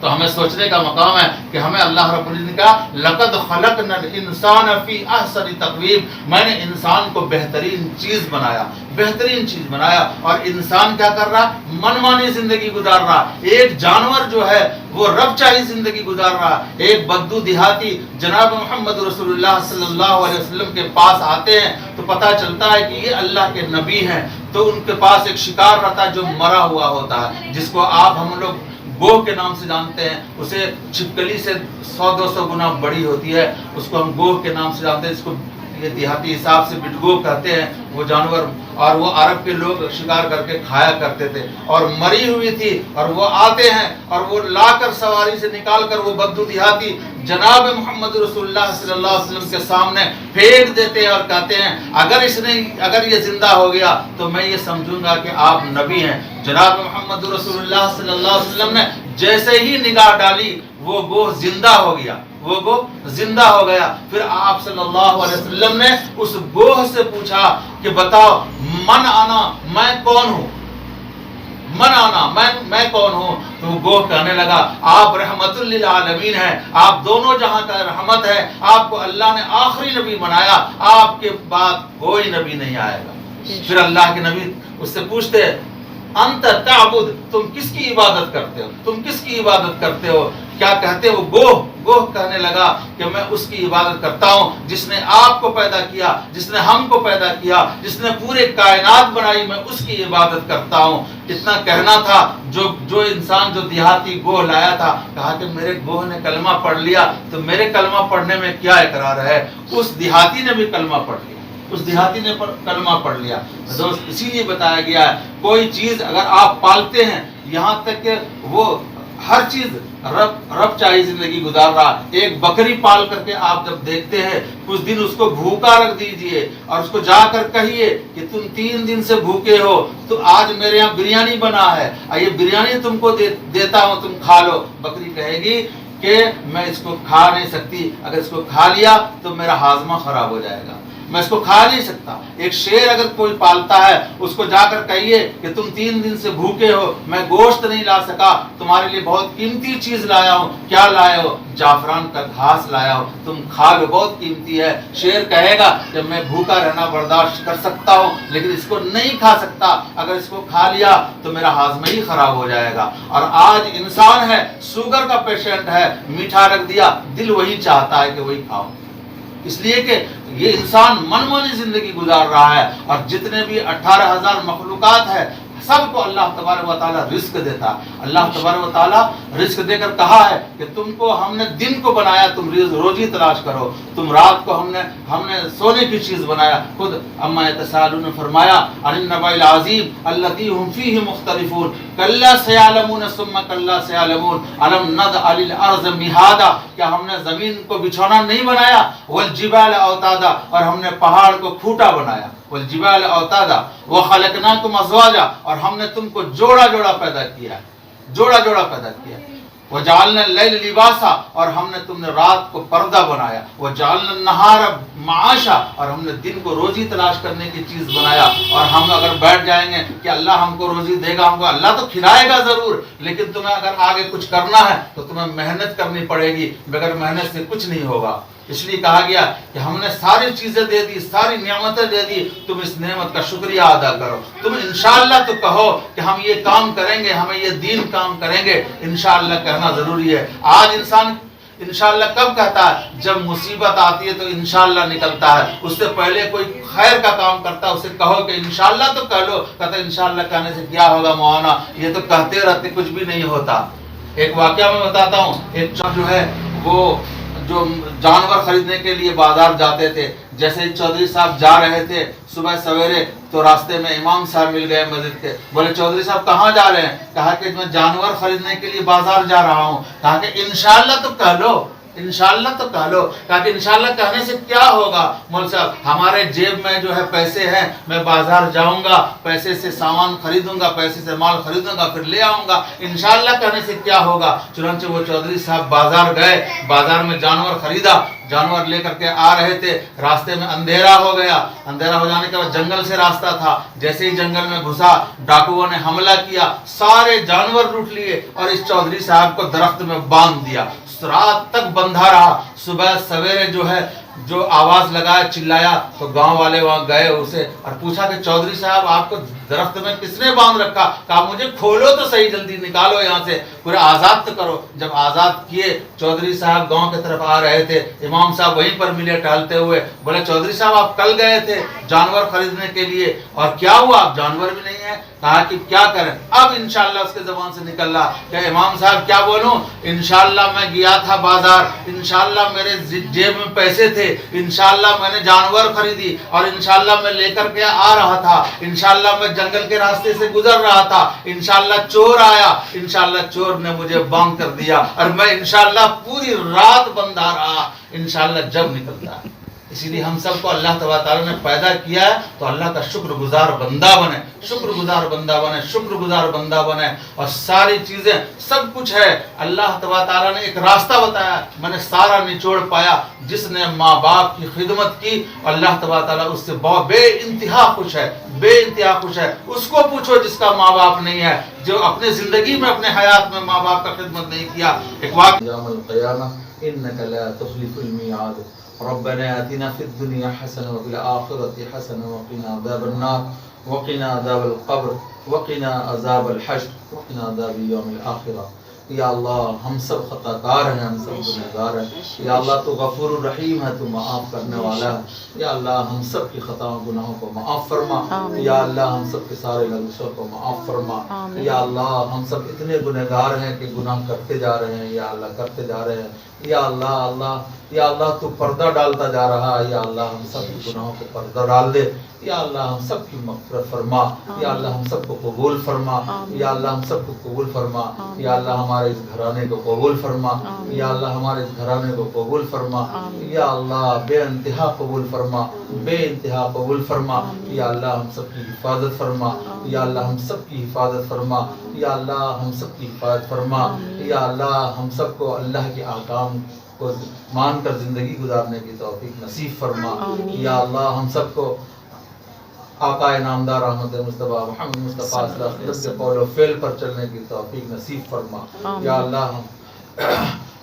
تو ہمیں سوچنے کا مقام ہے کہ ہمیں اللہ رب العزت نے کہا لقد خلقنا الانسان فی احسن تقویم، میں نے انسان کو بہترین چیز بنایا، بہترین چیز بنایا، اور انسان کیا کر رہا؟ منمانی زندگی گزار رہا۔ ایک جانور جو ہے وہ رب چاہی زندگی گزار رہا۔ ایک بدو دیہاتی جناب محمد رسول اللہ صلی اللہ علیہ وسلم کے پاس آتے ہیں تو پتہ چلتا ہے کہ یہ اللہ کے نبی ہیں، تو ان کے پاس ایک شکار رہتا ہے جو مرا ہوا ہوتا ہے، جس کو آپ ہم لوگ گوہ کے نام سے جانتے ہیں، اسے چھپکلی سے 100-200 گنا بڑی ہوتی ہے، اس کو ہم گوہ کے نام سے جانتے ہیں، اس کو یہ دیہاتی حساب سے بٹگو کہتے ہیں وہ جانور، اور وہ عرب کے لوگ شکار کر کے کھایا کرتے تھے، اور مری ہوئی تھی، اور وہ آتے ہیں اور وہ لا کر سواری سے نکال کر وہ بدو دیہاتی جناب محمد رسول اللہ صلی اللہ علیہ وسلم کے سامنے پھینک دیتے ہیں اور کہتے ہیں اگر یہ زندہ ہو گیا تو میں یہ سمجھوں گا کہ آپ نبی ہیں۔ جناب محمد رسول اللہ صلی اللہ علیہ وسلم نے جیسے ہی نگاہ ڈالی وہ گوہ زندہ ہو گیا، وہ گوہ زندہ ہو گیا۔ پھر آپ صلی اللہ علیہ وسلم نے اس گوہ سے پوچھا کہ بتاؤ من آنا، میں کون ہوں، من آنا، میں کون ہوں؟ تو وہ گوہ کہنے لگا آپ رحمت للعالمین ہیں، آپ دونوں جہاں کا رحمت ہے، آپ کو اللہ نے آخری نبی بنایا، آپ کے بعد کوئی نبی نہیں آئے گا۔ پھر اللہ کے نبی اس سے پوچھتے انت تعبد، تم کس کی عبادت کرتے ہو، تم کس کی عبادت کرتے ہو؟ کیا کہتے ہو؟ گوہ کہنے لگا کہ میں اس کی عبادت کرتا ہوں جس نے آپ کو پیدا کیا، جس نے ہم کو پیدا کیا، جس نے پورے کائنات بنائی، میں اس کی عبادت کرتا ہوں۔ اتنا کہنا تھا، جو انسان جو دیہاتی گوہ لایا تھا کہا کہ میرے گوہ نے کلمہ پڑھ لیا، تو میرے کلمہ پڑھنے میں کیا اقرار ہے؟ اس دیہاتی نے بھی کلمہ پڑھ لیا، اس دیہاتی نے کلمہ پڑھ لیا۔ دوست اسی لیے بتایا گیا ہے کوئی چیز اگر آپ پالتے ہیں، یہاں تک کہ وہ ہر چیز رب چاہیے زندگی گزار رہا، ایک بکری پال کر کے آپ جب دیکھتے ہیں کچھ دن اس کو بھوکا رکھ دیجئے اور اس کو جا کر کہیے کہ تم 3 دن سے بھوکے ہو، تو آج میرے یہاں بریانی بنا ہے، یہ بریانی تم کو دیتا ہوں، تم کھا لو۔ بکری کہے گی کہ میں اس کو کھا نہیں سکتی، اگر اس کو کھا لیا تو میرا ہاضمہ خراب ہو جائے گا، میں اس کو کھا نہیں سکتا۔ ایک شیر اگر کوئی پالتا ہے اس کو جا کر کہیے کہ تم 3 دن سے بھوکے ہو، میں گوشت نہیں لا سکا، تمہارے لیے بہت قیمتی چیز لایا ہوں، کیا لائے ہو؟ جعفران کا گھاس لایا ہو، تم کھا لو، بہت قیمتی ہے۔ شیر کہے گا کہ میں بھوکا رہنا برداشت کر سکتا ہوں لیکن اس کو نہیں کھا سکتا، اگر اس کو کھا لیا تو میرا ہاضمہ ہی خراب ہو جائے گا۔ اور آج انسان ہے، شوگر کا پیشنٹ ہے، میٹھا رکھ دیا، دل وہی چاہتا ہے کہ وہی کھاؤ، اس لیے کہ یہ انسان منمانی زندگی گزار رہا ہے۔ اور جتنے بھی 18,000 مخلوقات ہے سب کو اللہ تبارک و تعالیٰ رزق دیتا ہے۔ اللہ تبارک و تعالیٰ رزق دے کر کہا ہے کہ تم کو ہم نے دن کو بنایا تم روزی تلاش کرو، تم رات کو ہم نے سونے کی چیز بنایا۔ خود اما یتساءلون نے فرمایا عن النبأ العظیم الذی هم فیہ مختلفون کلا سیعلمون ثم کلا سیعلمون الم نجعل الارض مہادا، کیا ہم نے زمین کو بچھونا نہیں بنایا؟ والجبال اوتادا، اور ہم نے پہاڑ کو کھوٹا بنایا۔ والجبال اوتادا وخلقناکم ازواجا، اور ہم نے تم کو جوڑا جوڑا پیدا کیا، جوڑا جوڑا پیدا کیا۔ وجعلنا اللیل لباسا، اور ہم نے تم نے رات کو پردہ بنایا۔ وجعلنا النہار معاشا، اور ہم نے دن کو روزی تلاش کرنے کی چیز بنایا۔ اور ہم اگر بیٹھ جائیں گے کہ اللہ ہم کو روزی دے گا، ہم کو اللہ تو کھلائے گا ضرور، لیکن تمہیں اگر آگے کچھ کرنا ہے تو تمہیں محنت کرنی پڑے گی، بغیر محنت سے کچھ نہیں ہوگا۔ اس لیے کہا گیا کہ ہم نے ساری چیزیں دے دی، ساری نعمتیں دے دی، تم اس نعمت کا شکریہ ادا کرو۔ تم انشاءاللہ تو کہو کہ ہم یہ کام کریں گے، ہمیں یہ دین کام کریں گے، انشاءاللہ کہنا ضروری ہے۔ آج انسان انشاءاللہ کب کہتا ہے؟ جب مصیبت آتی ہے تو انشاءاللہ نکلتا ہے، اس سے پہلے کوئی خیر کا کام کرتا ہے اسے کہو کہ انشاءاللہ تو کہہ لو، کہتا ہے انشاءاللہ کہنے سے کیا ہوگا مولانا، یہ تو کہتے رہتے کچھ بھی نہیں ہوتا۔ ایک واقعہ میں بتاتا ہوں، ایک جو ہے وہ جو جانور خریدنے کے لیے بازار جاتے تھے، جیسے ہی چودھری صاحب جا رہے تھے صبح سویرے تو راستے میں امام صاحب مل گئے مسجد کے، بولے چودھری صاحب کہاں جا رہے ہیں؟ کہا کہ میں جانور خریدنے کے لیے بازار جا رہا ہوں۔ کہا کہ انشاءاللہ تو کہہ لو، انشاءاللہ تو کہہ لو. کہا کہ انشاءاللہ کہنے سے کیا ہوگا مول صاحب, ہمارے جیب میں جو ہے پیسے ہیں, میں بازار جاؤں گا, پیسے سے سامان خریدوں گا, پیسے سے مال خریدوں گا, پھر لے آؤں گا, انشاءاللہ کہنے سے کیا ہوگا. چنانچہ وہ چودھری صاحب بازار گئے, بازار میں جانور خریدا, جانور لے کر کے آ رہے تھے, راستے میں اندھیرا ہو گیا. اندھیرا ہو جانے کے بعد جنگل سے راستہ تھا, جیسے ہی جنگل میں گھسا, ڈاکوؤں نے حملہ کیا, سارے جانور لوٹ لیے اور اس چودھری صاحب کو درخت میں باندھ دیا. رات تک بندھا رہا. صبح سویرے جو ہے جو آواز لگایا, چلایا, تو گاؤں والے وہاں گئے اسے اور پوچھا کہ چودھری صاحب آپ کو درخت میں کس نے باندھ رکھا؟ کہا مجھے کھولو تو صحیح, جلدی نکالو یہاں سے, پورا آزاد تو کرو. جب آزاد کیے, چودھری صاحب گاؤں کی طرف آ رہے تھے, امام صاحب وہیں پر ملے ٹہلتے ہوئے. بولے چودھری صاحب آپ کل گئے تھے جانور خریدنے کے لیے, اور کیا ہوا؟ آپ جانور بھی نہیں ہے. کہا کہ کیا کریں؟ اب انشاءاللہ اس کے زبان سے نکل رہا کہ امام صاحب کیا بولوں, انشاءاللہ میں گیا تھا بازار, انشاءاللہ میرے جیب میں پیسے تھے, انشاءاللہ میں نے جانور خریدی, اور انشاءاللہ میں لے کر کے آ رہا تھا, انشاءاللہ میں جنگل کے راستے سے گزر رہا تھا, انشاءاللہ چور آیا, انشاءاللہ چور نے مجھے باندھ کر دیا, اور میں انشاءاللہ پوری رات بندھا رہا, انشاءاللہ جب نکلتا. اسی لیے ہم سب کو اللہ تبارک تعالیٰ نے پیدا کیا ہے تو اللہ کا شکر گزار بندہ بنے, شکر گزار بندہ بنے, شکر گزار بندہ بنے. اور ساری چیزیں سب کچھ ہے, اللہ تبارک تعالیٰ نے ایک راستہ بتایا, میں نے سارا نچوڑ پایا. جس نے ماں باپ کی خدمت کی, اللہ تبارک تعالیٰ اس سے بہت بے انتہا خوش ہے, بے انتہا خوش ہے. اس کو پوچھو جس کا ماں باپ نہیں ہے, جو اپنے زندگی میں اپنے حیات میں ماں باپ کا خدمت نہیں کیا. ایک واقعہ, یوم القیامہ انک لا تخلف المیعاد, ربنا آتنا في الدنيا حسنة وفي الآخرة حسنة وقنا عذاب النار وقنا عذاب القبر وقنا عذاب الحشر وقنا عذاب يوم الآخرة. یا اللہ ہم سب خطا کار ہیں, ہم سب گنہگار ہیں. یا اللہ تو غفور الرحیم ہے, تو معاف کرنے والا ہے. یا اللہ ہم سب کی خطاؤں گناہوں کو معاف فرما. یا اللہ ہم سب کے سارے لغزشوں کو معاف فرما. یا اللہ ہم سب اتنے گنہگار ہیں کہ گناہ کرتے جا رہے ہیں, یا اللہ کرتے جا رہے ہیں. یا اللہ یا اللہ تو پردہ ڈالتا جا رہا ہے. یا اللہ ہم سب کے گناہوں کو پردہ ڈال دے. یا اللہ ہم سب کی مغفرت فرما. یا اللہ ہم سب کو قبول فرما. یا اللہ ہم سب کو قبول فرما. یا اللہ ہمارے اس گھرانے کو قبول فرما. یا اللہ ہمارے اس گھرانے کو قبول فرما. یا اللہ بے انتہا قبول فرما, بے انتہا قبول فرما. یا اللہ ہم سب کی حفاظت فرما. یا اللہ ہم سب کی حفاظت فرما. یا اللہ ہم سب کی حفاظت فرما. یا اللہ ہم سب کو اللہ کے احکام کو مان کر زندگی گزارنے کی توفیق نصیب فرما. یا اللہ ہم سب کو آقا نامدار رحمت مصطفیٰ محمد مصطفیٰ صلی اللہ علیہ وسلم کے قول و فعل پر چلنے کی توفیق نصیب فرما. یا اللہ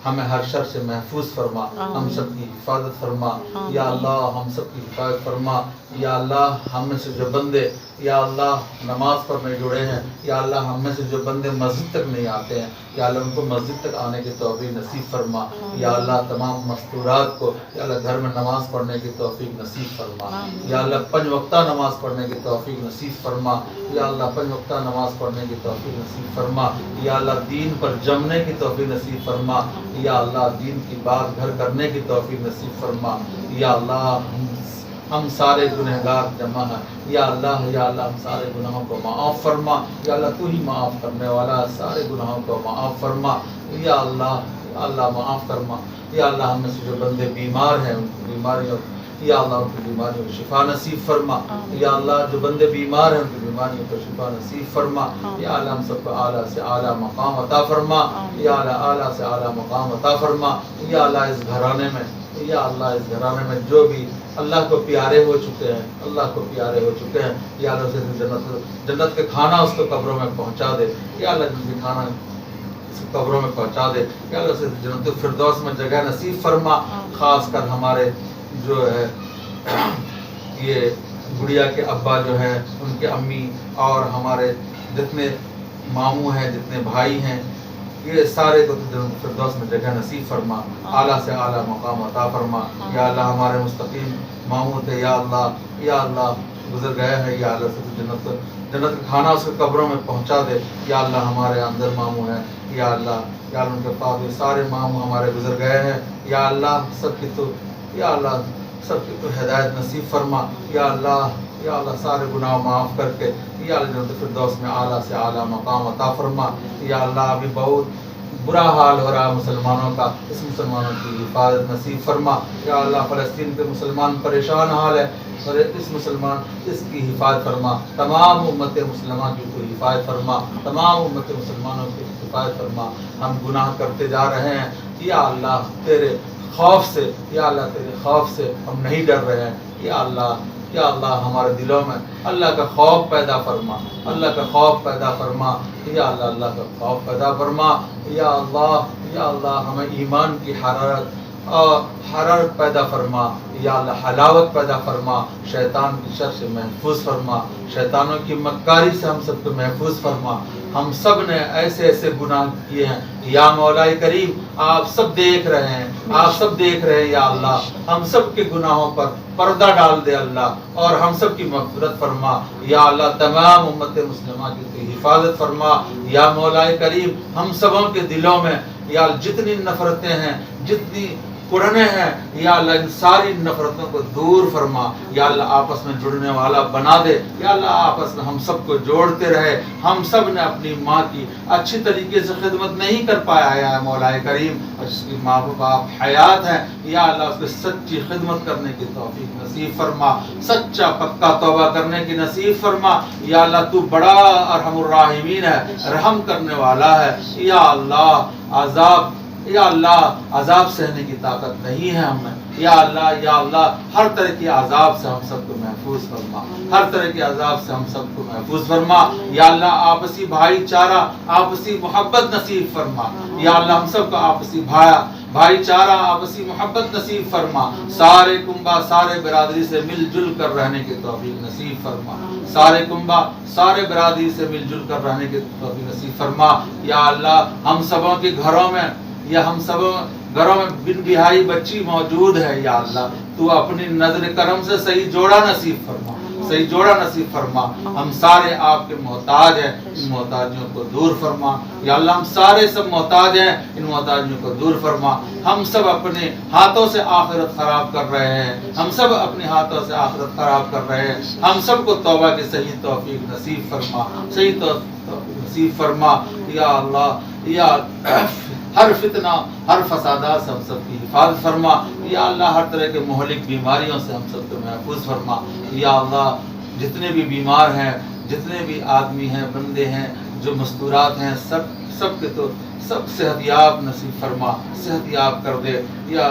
ہمیں ہر شر سے محفوظ فرما, ہم سب کی حفاظت فرما. یا اللہ ہم سب کی حفاظت فرما. یا اللہ ہم میں سے جو بندے یا اللہ نماز پڑھنے جڑے ہیں, یا اللہ ہم میں سے جو بندے مسجد تک نہیں آتے ہیں, یا اللہ ان کو مسجد تک آنے کی توفیق نصیب فرما. یا اللہ تمام مستورات کو یا اللہ گھر میں نماز پڑھنے کی توفیق نصیب فرما. یا اللہ 5 وقتہ نماز پڑھنے کی توفیق نصیب فرما. یا اللہ 5 وقتہ نماز پڑھنے کی توفیق نصیب فرما. یا اللہ دین پر جمنے کی توفیق نصیب فرما. یا اللہ دین کی بات گھر کرنے کی توفیق نصیب فرما. یا اللہ ہم سارے گنہگار جمع ہیں. یا اللہ ہم سارے گناہوں کو معاف فرما. یا اللہ تو ہی معاف کرنے والا, سارے گناہوں کو معاف فرما. یا اللہ معاف فرما. یا اللہ ہم میں سے جو بندے بیمار ہیں ان کی بیماریوں, یا اللہ ان کی بیماریوں کو شفا نصیب فرما. یا اللہ جو بندے بیمار ہیں ان کی بیماریوں کو شفا نصیب فرما. یا اللہ ہم سب کو اعلیٰ سے اعلیٰ مقام عطا فرما. یا اللہ اعلیٰ سے اعلیٰ مقام عطا فرما. یا اللہ اس گھرانے میں, یا اللہ اس گھرانے میں جو بھی اللہ کو پیارے ہو چکے ہیں, اللہ کو پیارے ہو چکے ہیں, یا اللہ اسے جنت کے کھانا اس کو قبروں میں پہنچا دے. یا اللہ جنت کے کھانا اس کو قبروں میں پہنچا دے. یا اللہ اسے جنت الفردوس میں جگہ نصیب فرما. خاص کر ہمارے جو ہے یہ گڑیا کے ابا جو ہیں, ان کے امی, اور ہمارے جتنے ماموں ہیں, جتنے بھائی ہیں, یہ سارے کو جنت الفردوس میں جگہ نصیب فرما. اعلیٰ سے اعلیٰ مقام عطا فرما. یا اللہ ہمارے مستقیم ماموں تھے, یا اللہ گزر گئے ہیں, یا اللہ سے جنت کا کھانا اس کے قبروں میں پہنچا دے. یا اللہ ہمارے اندر ماموں ہیں, یا اللہ ان کے پاس سارے ماموں ہمارے گزر گئے ہیں. یا اللہ سب کی تو ہدایت نصیب فرما. یا اللہ سارے گناہ معاف کر کے یا اللہ جنت الفردوس میں اعلیٰ سے اعلیٰ مقام عطا فرما. یا اللہ ابھی بہت برا حال ہو رہا ہے مسلمانوں کا، اس مسلمانوں کی حفاظت نصیب فرما یا اللہ۔ فلسطین کے مسلمان پریشان حال ہے اور اس کی حفاظت فرما، تمام امت مسلمہ کی تو حفاظت فرما، تمام امت مسلمانوں کی حفاظت فرما۔ ہم گناہ کرتے جا رہے ہیں یا اللہ تیرے خوف سے، یا اللہ تیرے خوف سے ہم نہیں ڈر رہے ہیں یا اللہ۔ یا اللہ ہمارے دلوں میں اللہ کا خوف پیدا فرما، اللہ کا خوف پیدا فرما یا اللہ، اللہ کا خوف پیدا فرما یا اللہ۔ یا اللہ ہمیں ایمان کی حرارت پیدا فرما یا اللہ، حلاوت پیدا فرما، شیطان کی شر سے محفوظ فرما، شیطانوں کی مکاری سے ہم سب کو محفوظ فرما۔ ہم سب نے ایسے ایسے گناہ کیے ہیں یا مولا کریم، آپ سب دیکھ رہے ہیں، آپ سب دیکھ رہے ہیں یا اللہ۔ ہم سب کے گناہوں پر پردہ ڈال دے اللہ اور ہم سب کی مغفرت فرما یا اللہ۔ تمام امت مسلمہ کی حفاظت فرما یا مولا کریم۔ ہم سبوں کے دلوں میں یا جتنی نفرتیں ہیں، جتنی قرنے ہیں یا اللہ، ان ساری نفرتوں کو دور فرما یا اللہ۔ آپس میں جڑنے والا بنا دے یا اللہ، آپس میں ہم سب کو جوڑتے رہے۔ ہم سب نے اپنی ماں کی اچھی طریقے سے خدمت نہیں کر پایا یا مولا کریم، اور جس کی ماں باپ حیات ہیں یا اللہ، اس کی سچی خدمت کرنے کی توفیق نصیب فرما، سچا پکا توبہ کرنے کی نصیب فرما یا اللہ۔ تو بڑا ارحم الراحمین ہے، رحم کرنے والا ہے یا اللہ۔ یا اللہ عذاب سہنے کی طاقت نہیں ہے ہمیں یا اللہ۔ یا اللہ ہر طرح کی عذاب سے ہم سب کو محفوظ فرما، ہر طرح کے عذاب سے ہم سب کو محفوظ فرما یا اللہ۔ آپسی بھائی چارہ، آپسی محبت نصیب فرما یا اللہ۔ ہم سب کو آپسی بھائی چارہ، آپسی محبت نصیب فرما۔ سارے کنبہ، سارے برادری سے مل جل کر رہنے کی توفیق نصیب فرما، سارے کنبہ، سارے برادری سے مل جل کر رہنے کی توفیق نصیب فرما یا اللہ۔ ہم سبوں کے گھروں میں یا ہم سب گھروں میں بن بہائی بچی موجود ہے یا اللہ، تو اپنی نظر کرم سے صحیح جوڑا نصیب فرما، صحیح جوڑا نصیب فرما۔ ہم سارے آپ کے محتاج ہیں، ان محتاجیوں کو دور فرما یا اللہ۔ ہم سارے سب محتاج ہیں، ان محتاجیوں کو دور فرما۔ ہم سب اپنے ہاتھوں سے آخرت خراب کر رہے ہیں، ہم سب اپنے ہاتھوں سے آخرت خراب کر رہے ہیں۔ ہم سب کو توبہ کی صحیح توفیق نصیب فرما، صحیح توفیق نصیب فرما یا اللہ۔ یا ہر فتنہ، ہر فسادات سے ہم سب کی حفاظت فرما یا اللہ۔ ہر طرح کے مہلک بیماریوں سے ہم سب کو محفوظ فرما یا اللہ۔ جتنے بھی بیمار ہیں، جتنے بھی آدمی ہیں، بندے ہیں جو مستورات ہیں، سب کے تو سب صحت یاب نصیب فرما، صحت یاب کر دے یا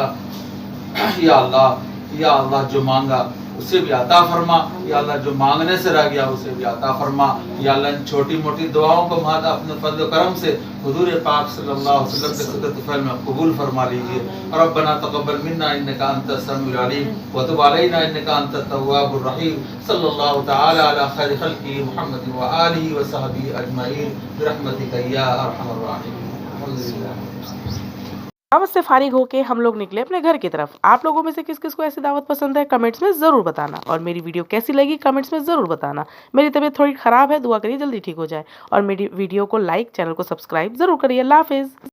اللہ۔ یا اللہ جو مانگا اسے بھی عطا فرما یا اللہ، جو مانگنے سے رہ گیا اسے بھی عطا فرما یا اللہ۔ ان چھوٹی موٹی دعاؤں کو مہد اپنے فضل و کرم سے حضور پاک صلی اللہ علیہ وسلم کے صدقۃ طفیل میں قبول فرما لیجیے۔ ربنا تقبل منا انک انت السمیع العلیم وتب علینا انک انت التواب الرحیم۔ صلی اللہ تعالی علی خیر خلقہ محمد وآلہ وصحبہ اجمعین برحمتک یا ارحم الراحمین۔ الحمدللہ۔ دعوت سے فارغ ہو کے ہم لوگ نکلے اپنے گھر کی طرف۔ آپ لوگوں میں سے کس کس کو ایسی دعوت پسند ہے کمنٹس میں ضرور بتانا، اور میری ویڈیو کیسی لگی کمنٹس میں ضرور بتانا۔ میری طبیعت تھوڑی خراب ہے، دعا کریے جلدی ٹھیک ہو جائے، اور میری ویڈیو کو لائک، چینل کو سبسکرائب ضرور کریے۔ اللہ حافظ۔